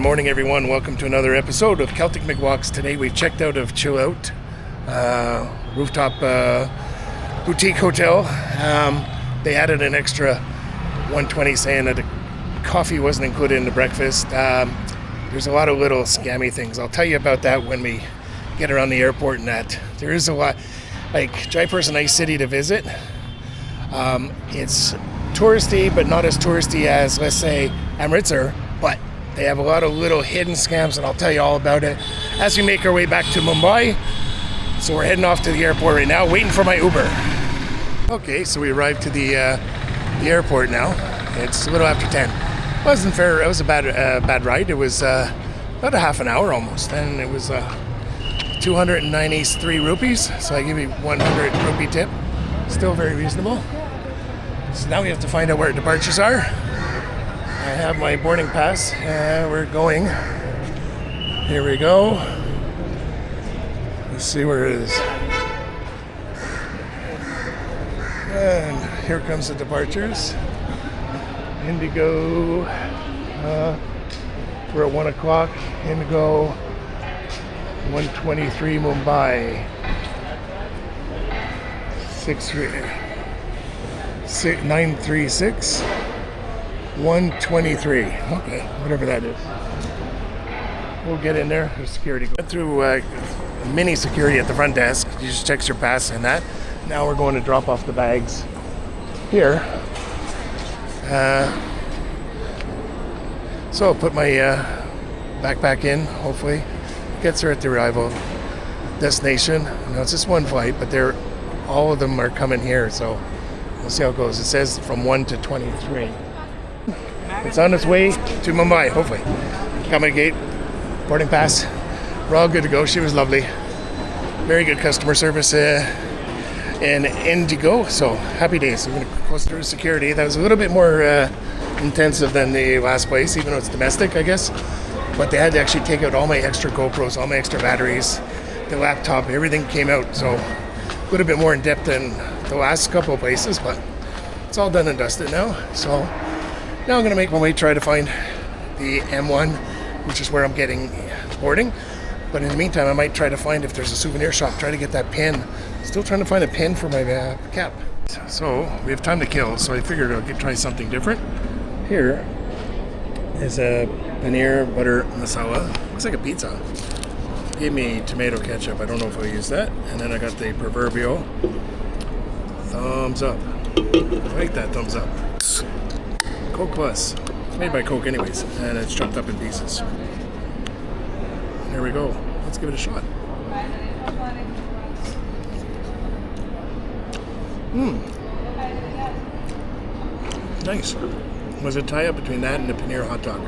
morning, everyone. Welcome to another episode of Celtic McWalks. Today we've checked out of Chill Out, rooftop boutique hotel. They added an extra $120 saying that the coffee wasn't included in the breakfast. There's a lot of little scammy things. I'll tell you about that when we get around the airport and that. There is a lot. Like, Jaipur is a nice city to visit. It's touristy, but not as touristy as, let's say, Amritsar. But they have a lot of little hidden scams, and I'll tell you all about it as we make our way back to Mumbai. So we're heading off to the airport right now, waiting for my Uber. Okay, so we arrived to the airport now. It's a little after 10. It wasn't fair. It was a bad ride. It was about a half an hour almost, and it was 293 rupees. So I give you 100 rupee tip. Still very reasonable. So now we have to find out where departures are. I have my boarding pass. We're going. Here we go. Let's see where it is. And here comes the departures. IndiGo. We're at 1 o'clock. IndiGo 123 Mumbai. 936 123. Okay, whatever that is. We'll get in there. There's security. Went through mini security at the front desk. You just check your pass and that. Now we're going to drop off the bags here. So I'll put my backpack in. Hopefully, gets her at the arrival destination. You know, it's just one flight, but all of them are coming here. So we'll see how it goes. It says from 1 to 23. It's on its way to Mumbai, hopefully. Got my gate, boarding pass. We're all good to go. She was lovely. Very good customer service in IndiGo, so happy days. We're going to close through security. That was a little bit more intensive than the last place, even though it's domestic, I guess. But they had to actually take out all my extra GoPros, all my extra batteries, the laptop, everything came out. So a little bit more in depth than the last couple of places, but it's all done and dusted now. So now I'm going to make my way, try to find the M1, which is where I'm getting boarding. But in the meantime, I might try to find if there's a souvenir shop, try to get that pin. Still trying to find a pin for my cap. So we have time to kill, so I figured I'll try something different. Here is a paneer butter masala. Looks like a pizza. Gave me tomato ketchup. I don't know if I'll use that. And then I got the proverbial thumbs up. I like that thumbs up. Coke Plus. It's made by Coke anyways, and it's chopped up in pieces. There we go. Let's give it a shot. Nice. Was a tie-up between that and the paneer hot dog.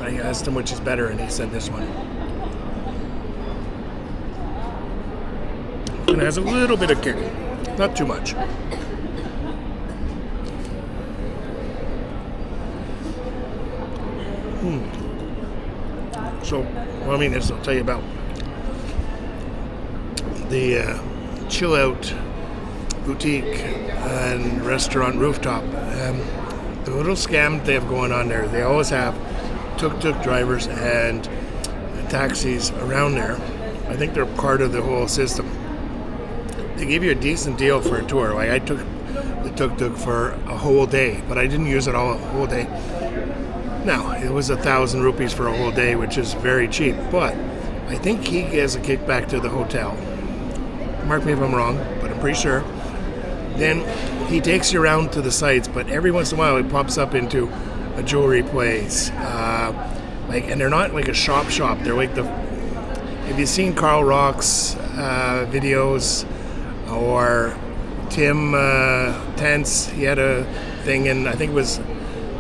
I asked him which is better, and he said this one. And it has a little bit of kick. Not too much. So, well, I mean, this I'll tell you about the Chill Out boutique and restaurant rooftop. The little scam they have going on there, they always have tuk-tuk drivers and taxis around there. I think they're part of the whole system. They give you a decent deal for a tour. Like, I took the tuk-tuk for a whole day, but I didn't use it all a whole day. Now, it was 1,000 rupees for a whole day, which is very cheap, but I think he gives a kickback to the hotel. Mark me if I'm wrong, but I'm pretty sure. Then he takes you around to the sites, but every once in a while he pops up into a jewelry place. And they're not like a shop. They're like have you seen Carl Rock's videos or Tim Tents? He had a thing in, I think it was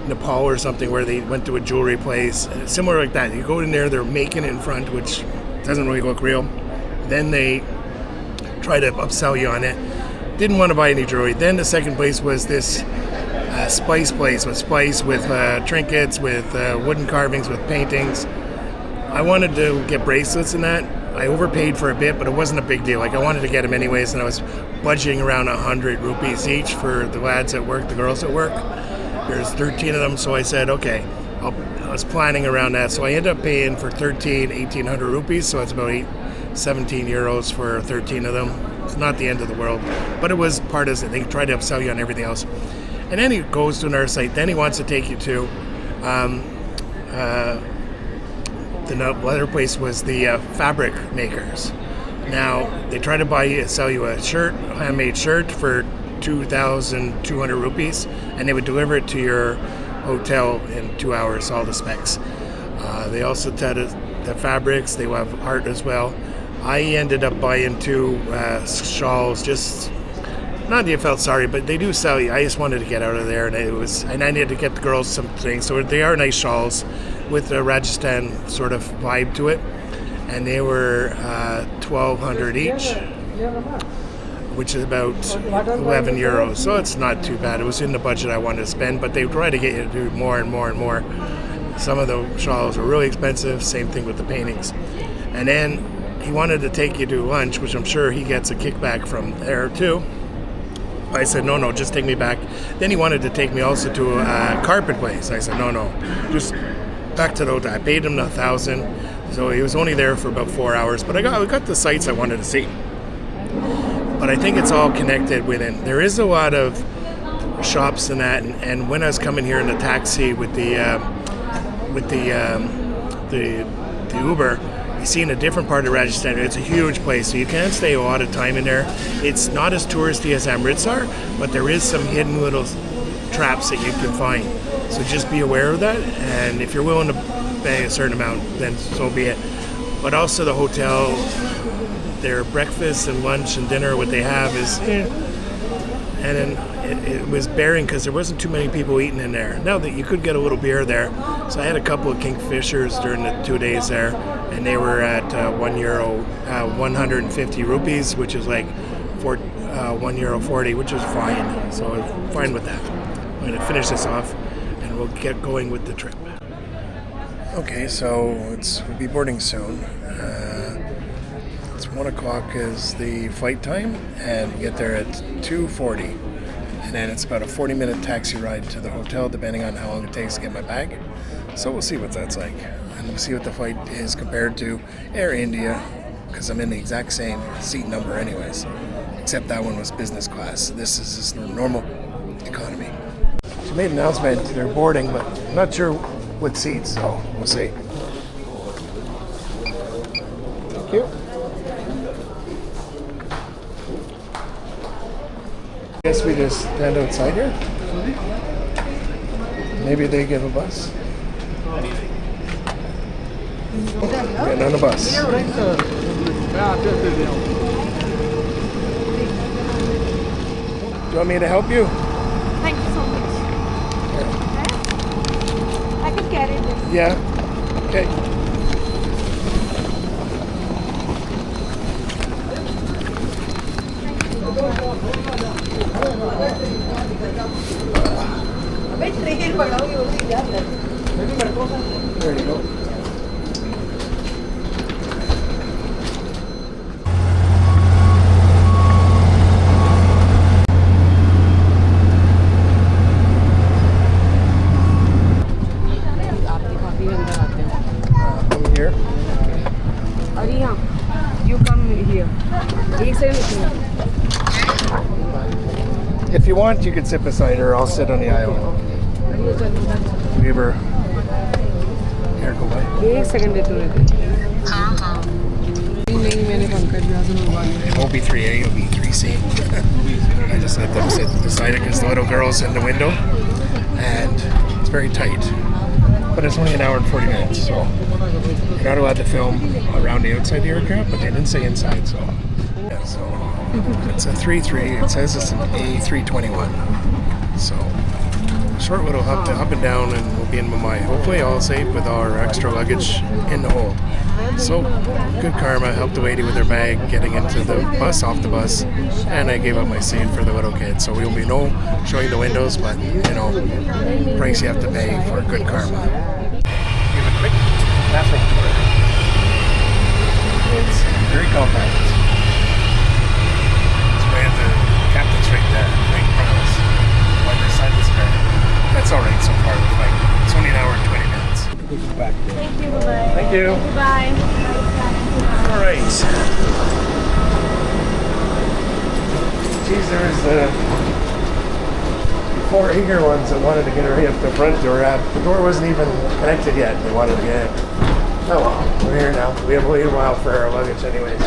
Nepal or something, where they went to a jewelry place, similar like that. You go in there, they're making it in front, which doesn't really look real. Then they try to upsell you on it. Didn't want to buy any jewelry. Then the second place was this spice place with spice, with trinkets, with wooden carvings, with paintings. I wanted to get bracelets and that. I overpaid for a bit, but it wasn't a big deal. Like, I wanted to get them anyways, and I was budgeting around 100 rupees each for the lads at work, the girls at work. There's 13 of them, so I said, okay, I was planning around that, so I ended up paying for 1,800 rupees, so it's about 17 euros for 13 of them. It's not the end of the world, but it was part of it. They tried to upsell you on everything else. And then he goes to another site. Then he wants to take you to the other place was the fabric makers. Now they try to sell you a handmade shirt for 2,200 rupees, and they would deliver it to your hotel in 2 hours, all the specs. They also tell the fabrics, they will have art as well. I ended up buying 2 shawls, just not that I felt sorry, but they do sell you. I just wanted to get out of there, and I needed to get the girls some things. So they are nice shawls with a Rajasthan sort of vibe to it, and they were 1,200 each, which is about 11 euros. So it's not too bad. It was in the budget I wanted to spend, but they try to get you to do more and more and more. Some of the shawls are really expensive. Same thing with the paintings. And then he wanted to take you to lunch, which I'm sure he gets a kickback from there too. I said, no, just take me back. Then he wanted to take me also to a carpet place. I said, no, just back to the hotel. I paid him 1,000, so he was only there for about 4 hours. But I got the sites I wanted to see. But I think it's all connected within. There is a lot of shops and that. And when I was coming here in the taxi with the Uber, you see in a different part of Rajasthan, it's a huge place, so you can't stay a lot of time in there. It's not as touristy as Amritsar, but there is some hidden little traps that you can find. So just be aware of that, and if you're willing to pay a certain amount, then so be it. But also the hotel, their breakfast and lunch and dinner, what they have is, and then it was bearing because there wasn't too many people eating in there. Now that you could get a little beer there, so I had a couple of Kingfishers during the 2 days there, and they were at €1, 150 rupees, which is like €1.40, which is fine. So I'm fine with that. I'm going to finish this off, and we'll get going with the trip. Okay, so we'll be boarding soon. It's 1 o'clock is the flight time, and we get there at 2:40. And then it's about a 40-minute taxi ride to the hotel, depending on how long it takes to get my bag. So we'll see what that's like. And we'll see what the flight is compared to Air India, because I'm in the exact same seat number anyways. Except that one was business class. This is just normal economy. She made an announcement, they're boarding, but I'm not sure what seats, so we'll see. Thank you. I guess we just stand outside here. Maybe they give a bus. Getting on a bus. Do you want me to help you? Thank you so much. Yeah. I can carry this. Yeah. Okay. There you go. Come here. You come here. If you want, you can sit beside her. I'll sit on the aisle. Give her. Here, go by. एक second देते हुए नहीं मैंने पंकज भैया से मंगवा लिया It won't be 3A, it'll be 3C. I just let them sit beside it because the little girl's in the window and it's very tight. But it's only an hour and 40 minutes, so you're not allowed to film around the outside the aircraft, but they didn't say inside, so yeah, so it's a 3-3. It says it's an A321. So short little up and down, and we'll be in Mumbai. Hopefully all safe with our extra luggage in the hold. So good karma, helped the lady with her bag getting into the bus, off the bus, and I gave up my seat for the little kid. So we'll be showing the windows, but price you have to pay for good karma. Give a quick bathroom tour. It's very compact. It's right at the captain's right there, right in front of us, on the side of this car. That's alright so far, it's only an hour and 20 minutes. Thank you. Bye. All right. Geez, there was 4 eager ones that wanted to get right up the front door. The door wasn't even connected yet. They wanted to get in. Oh well, we're here now. We have waited a while for our luggage anyways.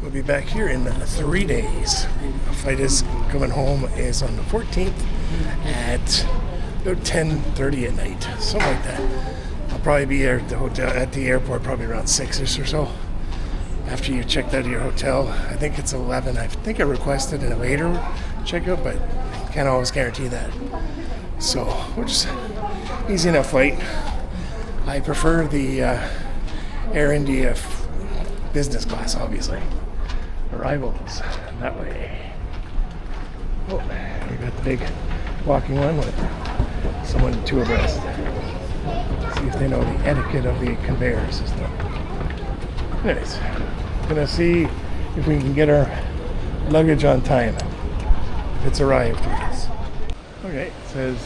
We'll be back here in 3 days. The flight is coming home is on the 14th at about 10:30 at night, something like that. I'll probably be at the hotel at the airport probably around 6ish or so. After you checked out of your hotel, I think it's 11. I think I requested a later checkout, but can't always guarantee that. So we're just easy enough flight. I prefer the Air India business class, obviously. Arrivals that way. Oh, we got the big walking one with someone 2 abreast. See if they know the etiquette of the conveyor system. Anyways, gonna see if we can get our luggage on time. If it's arrived, I guess. Okay, it says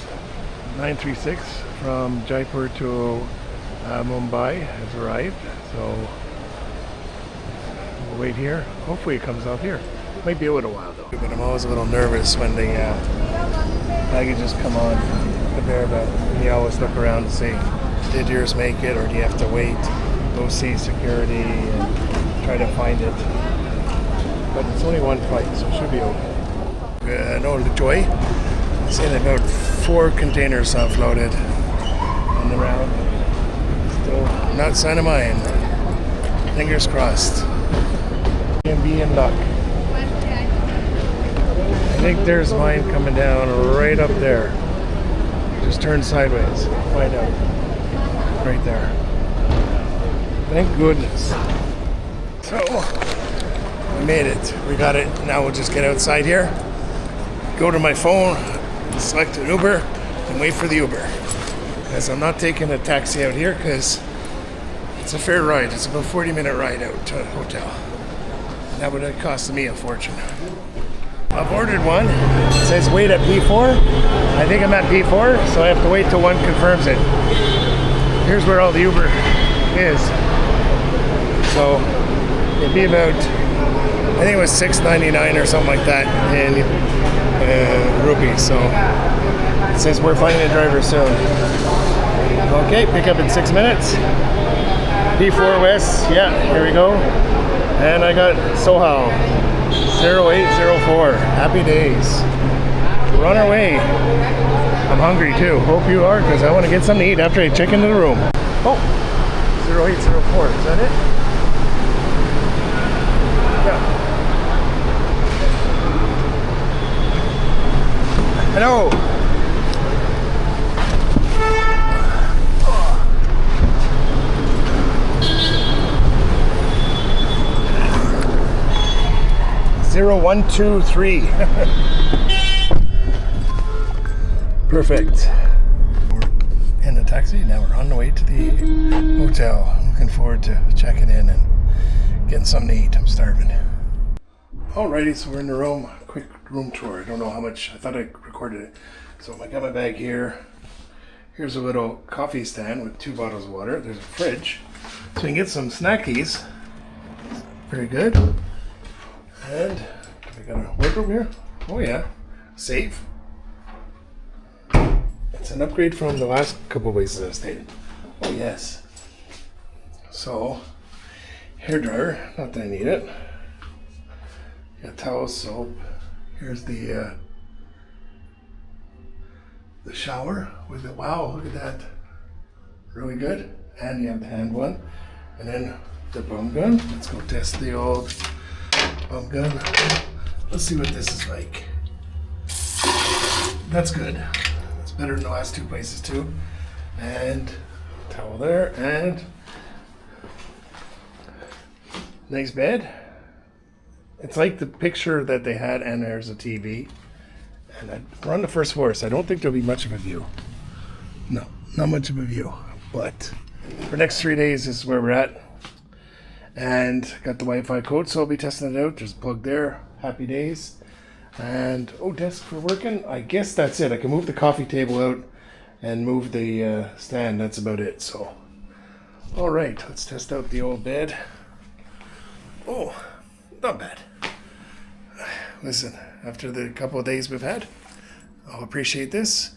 936 from Jaipur to Mumbai has arrived. So we'll wait here. Hopefully it comes out here. Might be a little while though. But I'm always a little nervous when the packages come on the conveyor belt. And you always look around to see, did yours make it or do you have to wait, go see security and try to find it. But it's only one flight, so it should be okay. No joy. Saying about 4 containers offloaded on the round. Still not sign of mine. Fingers crossed. Can be in luck. I think there's mine coming down right up there. Just turn sideways. Find out. Right there. Thank goodness. So, we made it. We got it. Now we'll just get outside here. Go to my phone, select an Uber, and wait for the Uber. Because I'm not taking a taxi out here because it's a fair ride. It's about a 40-minute ride out to a hotel. That would have cost me a fortune. I've ordered one. It says wait at P4. I think I'm at P4, so I have to wait till one confirms it. Here's where all the Uber is. So it'd be about, I think it was $6.99 or something like that in rupees. So it says we're finding a driver soon. Okay, pick up in 6 minutes. P4 West, yeah, here we go. And I got Sohal 0804. Happy days. We're on our way. I'm hungry too. Hope you are, because I want to get something to eat after I check into the room. Oh, 0804. Is that it? Yeah. Hello. 0123. Perfect. We're in the taxi. Now we're on the way to the hotel. I'm looking forward to checking in and getting something to eat. I'm starving. Alrighty, so we're in the room. Quick room tour. I don't know how much. I thought I recorded it. So I got my bag here. Here's a little coffee stand with 2 bottles of water. There's a fridge. So you can get some snackies. Very good. And I got a wardrobe here. Oh yeah. Safe. It's an upgrade from the last couple places I stayed. Oh yes. So, hairdryer. Not that I need it. Got towel, soap. Here's the shower with it. Wow, look at that. Really good. And you have the hand one. And then the bum gun. Let's go test the old bum gun. Let's see what this is like. That's good. It's better than the last 2 places too. And towel there, and nice bed. It's like the picture that they had, and there's a TV. And we're on the first floor, so I don't think there'll be much of a view. No, not much of a view. But for the next 3 days, this is where we're at. And got the Wi-Fi code, so I'll be testing it out. There's a plug there. Happy days. And desk for working. I guess that's it. I can move the coffee table out and move the stand. That's about it. So All right, let's test out the old bed. Oh, not bad. Listen, after the couple of days we've had, I'll appreciate this.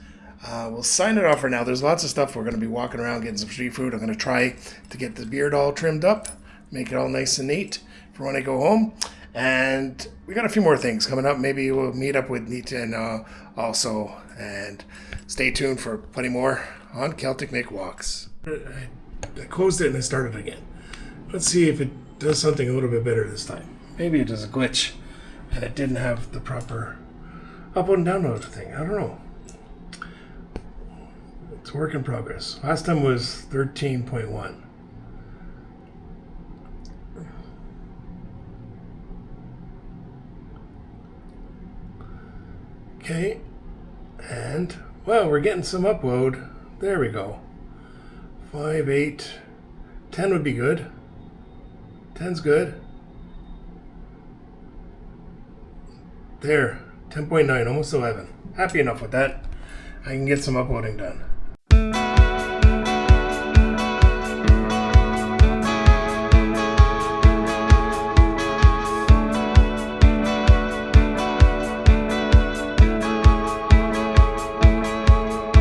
We'll sign it off for now. There's lots of stuff. We're going to be walking around getting some street food. I'm going to try to get the beard all trimmed up, make it all nice and neat for when I go home. And we got a few more things coming up. Maybe we'll meet up with Nita also. And stay tuned for plenty more on Celtic Nick Walks. I closed it and I started again. Let's see if it does something a little bit better this time. Maybe it does a glitch and it didn't have the proper upload and download thing. I don't know. It's a work in progress. Last time was 13.1. Okay. And, well, we're getting some upload. There we go. 5, 8, 10 would be good. 10's good. There, 10.9, almost 11. Happy enough with that. I can get some uploading done.